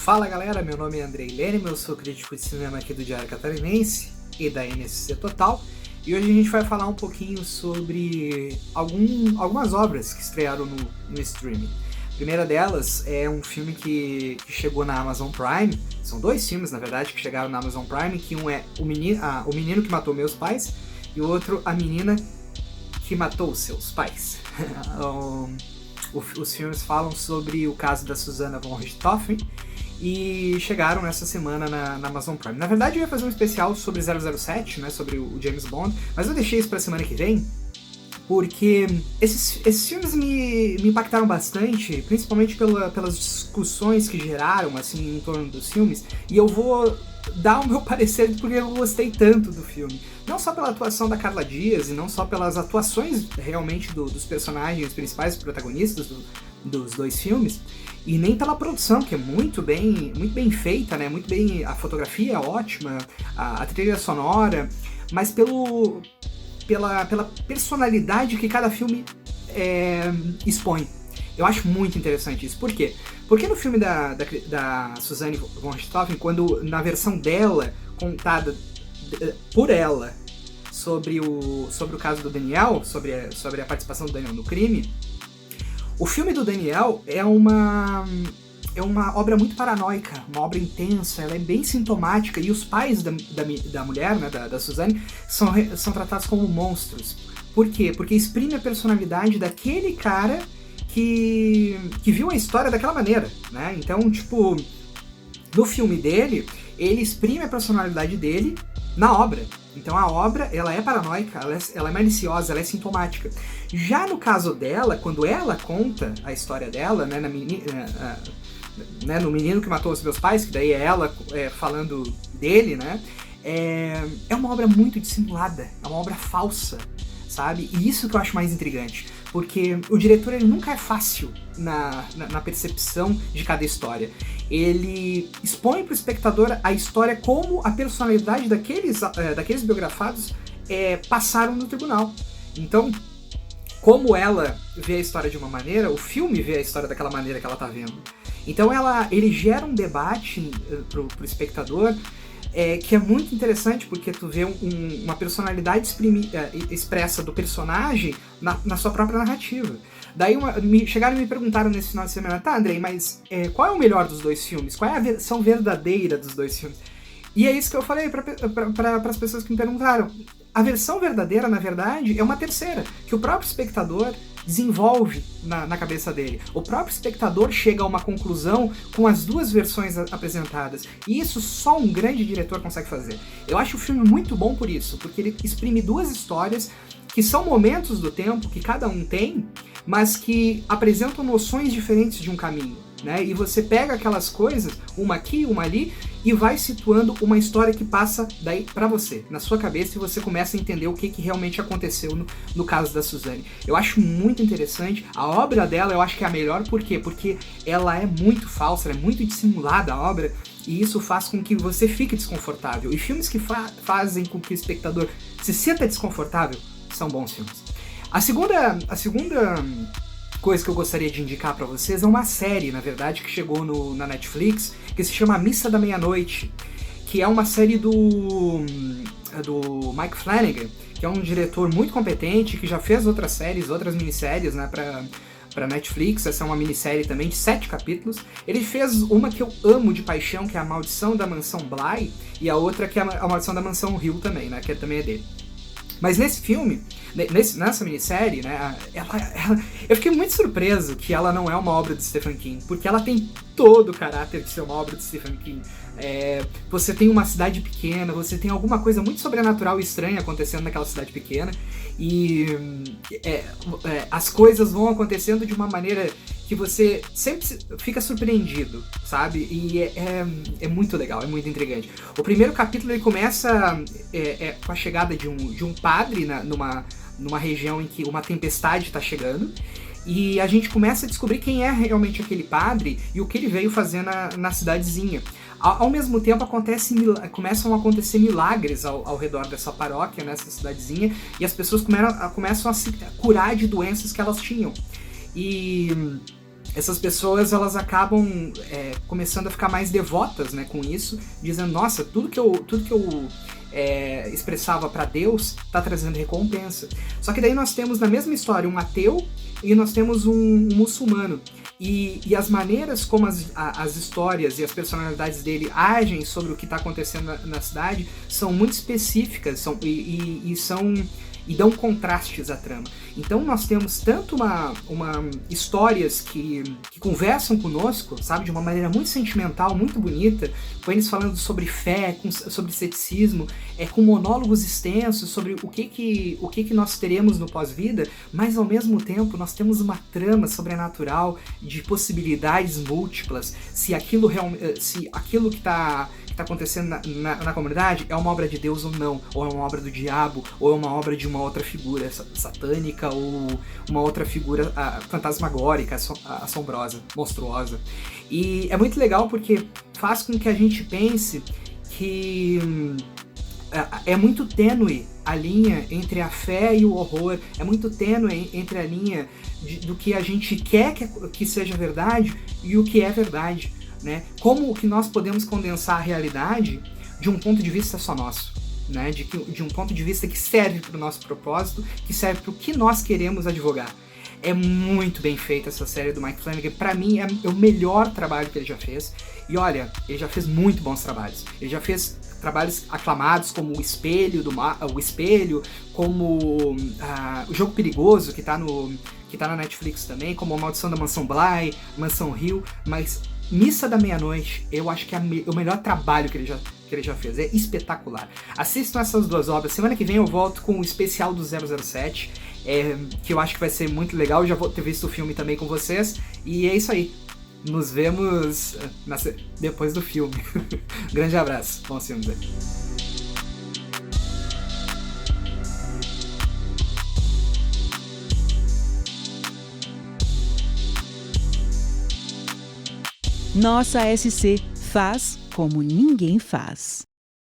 Fala galera, meu nome é Andrei Leme, eu sou crítico de cinema aqui do Diário Catarinense e da NSC Total, e hoje a gente vai falar um pouquinho sobre algumas obras que estrearam no streaming. A primeira delas é um filme que chegou na Amazon Prime, são dois filmes na verdade que chegaram na Amazon Prime, que um é O Menino que Matou Meus Pais e o outro A Menina que Matou Seus Pais. Os filmes falam sobre o caso da Susanna von Richthofen e chegaram nessa semana na Amazon Prime. Na verdade eu ia fazer um especial sobre 007, né, sobre o James Bond, mas eu deixei isso pra semana que vem, porque esses filmes me impactaram bastante, principalmente pelas discussões que geraram assim, em torno dos filmes, e eu vou dar o meu parecer porque eu gostei tanto do filme. Não só pela atuação da Carla Dias, e não só pelas atuações realmente dos personagens principais, dos protagonistas dos dois filmes, e nem pela produção, que é muito bem feita, né? Muito bem, a fotografia é ótima, a trilha sonora, mas pela personalidade que cada filme expõe. Eu acho muito interessante isso. Por quê? Porque no filme da Susanne von Richthofen, quando na versão dela, contada por ela, sobre o caso do Daniel, sobre a participação do Daniel no crime, o filme do Daniel é uma obra muito paranoica, uma obra intensa, ela é bem sintomática, e os pais da mulher, né, da Susanne, são tratados como monstros. Por quê? Porque exprime a personalidade daquele cara que viu a história daquela maneira, né? Então, tipo, no filme dele, ele exprime a personalidade dele na obra. Então a obra, ela é paranoica, ela é maliciosa, ela é sintomática. Já no caso dela, quando ela conta a história dela, né, no Menino que Matou os Meus Pais, que daí é ela falando dele, né, é uma obra muito dissimulada, é uma obra falsa, sabe? E isso que eu acho mais intrigante, porque o diretor ele nunca é fácil na percepção de cada história. Ele expõe para o espectador a história como a personalidade daqueles biografados passaram no tribunal. Então, como ela vê a história de uma maneira, o filme vê a história daquela maneira que ela está vendo. Então ele gera um debate pro espectador que é muito interessante, porque tu vê uma personalidade expressa do personagem na sua própria narrativa. Daí chegaram e me perguntaram nesse final de semana, tá, Andrei, mas qual é o melhor dos dois filmes? Qual é a versão verdadeira dos dois filmes? E é isso que eu falei para as pessoas que me perguntaram. A versão verdadeira, na verdade, é uma terceira, que o próprio espectador desenvolve na cabeça dele. O próprio espectador chega a uma conclusão com as duas versões apresentadas. E isso só um grande diretor consegue fazer. Eu acho o filme muito bom por isso, porque ele exprime duas histórias que são momentos do tempo que cada um tem, mas que apresentam noções diferentes de um caminho, né? E você pega aquelas coisas, uma aqui, uma ali, e vai situando uma história que passa daí pra você, na sua cabeça, e você começa a entender o que realmente aconteceu no caso da Susanne. Eu acho muito interessante, a obra dela eu acho que é a melhor, por quê? Porque ela é muito falsa, ela é muito dissimulada a obra, e isso faz com que você fique desconfortável. E filmes que fazem com que o espectador se sinta desconfortável são bons filmes. A segunda coisa que eu gostaria de indicar pra vocês é uma série, na verdade, que chegou na Netflix, que se chama Missa da Meia-Noite, que é uma série do Mike Flanagan, que é um diretor muito competente, que já fez outras minisséries, né, pra Netflix. Essa é uma minissérie também de 7 capítulos. Ele fez uma que eu amo de paixão, que é A Maldição da Mansão Bly, e a outra que é A Maldição da Mansão Hill também, né, que também é dele. Mas nesse filme, nessa minissérie, né, eu fiquei muito surpreso que ela não é uma obra de Stephen King, porque ela tem todo o caráter de ser uma obra de Stephen King. Você tem uma cidade pequena, você tem alguma coisa muito sobrenatural e estranha acontecendo naquela cidade pequena, e as coisas vão acontecendo de uma maneira que você sempre fica surpreendido, sabe? E é muito legal, é muito intrigante. O primeiro capítulo ele começa com a chegada de um padre numa região em que uma tempestade está chegando, e a gente começa a descobrir quem é realmente aquele padre e o que ele veio fazer na cidadezinha. Ao mesmo tempo começam a acontecer milagres ao redor dessa paróquia, nessa cidadezinha, e as pessoas começam a se curar de doenças que elas tinham. E essas pessoas elas acabam começando a ficar mais devotas, né, com isso, dizendo, nossa, tudo que eu expressava para Deus tá trazendo recompensa. Só que daí nós temos na mesma história um ateu e nós temos um muçulmano. E as maneiras como as histórias e as personalidades dele agem sobre o que está acontecendo na cidade são muito específicas e dão contrastes à trama. Então nós temos tanto histórias que conversam conosco, sabe, de uma maneira muito sentimental, muito bonita, com eles falando sobre fé, sobre ceticismo, com monólogos extensos sobre o que nós teremos no pós-vida, mas ao mesmo tempo nós temos uma trama sobrenatural de possibilidades múltiplas, se aquilo que está acontecendo na comunidade é uma obra de Deus ou não, ou é uma obra do diabo, ou é uma obra de uma outra figura satânica, ou uma outra figura fantasmagórica, assombrosa, monstruosa. E é muito legal porque faz com que a gente pense que é muito tênue a linha entre a fé e o horror, é muito tênue entre a linha do que a gente quer que seja verdade e o que é verdade. Né? Como que nós podemos condensar a realidade de um ponto de vista só nosso, né? De um ponto de vista que serve para o nosso propósito, que serve para o que nós queremos advogar. É muito bem feita essa série do Mike Flanagan. Para mim é o melhor trabalho que ele já fez. E olha, ele já fez muito bons trabalhos. Ele já fez trabalhos aclamados como O Espelho, como O Jogo Perigoso, que tá na Netflix também, como A Maldição da Mansão Bly, Mansão Hill, mas Missa da Meia-Noite, eu acho que é o melhor trabalho que ele já fez. É espetacular. Assistam essas duas obras. Semana que vem eu volto com o especial do 007, que eu acho que vai ser muito legal. Eu já vou ter visto o filme também com vocês. E é isso aí. Nos vemos depois do filme. Grande abraço. Bons filmes aí. Nossa SC faz como ninguém faz.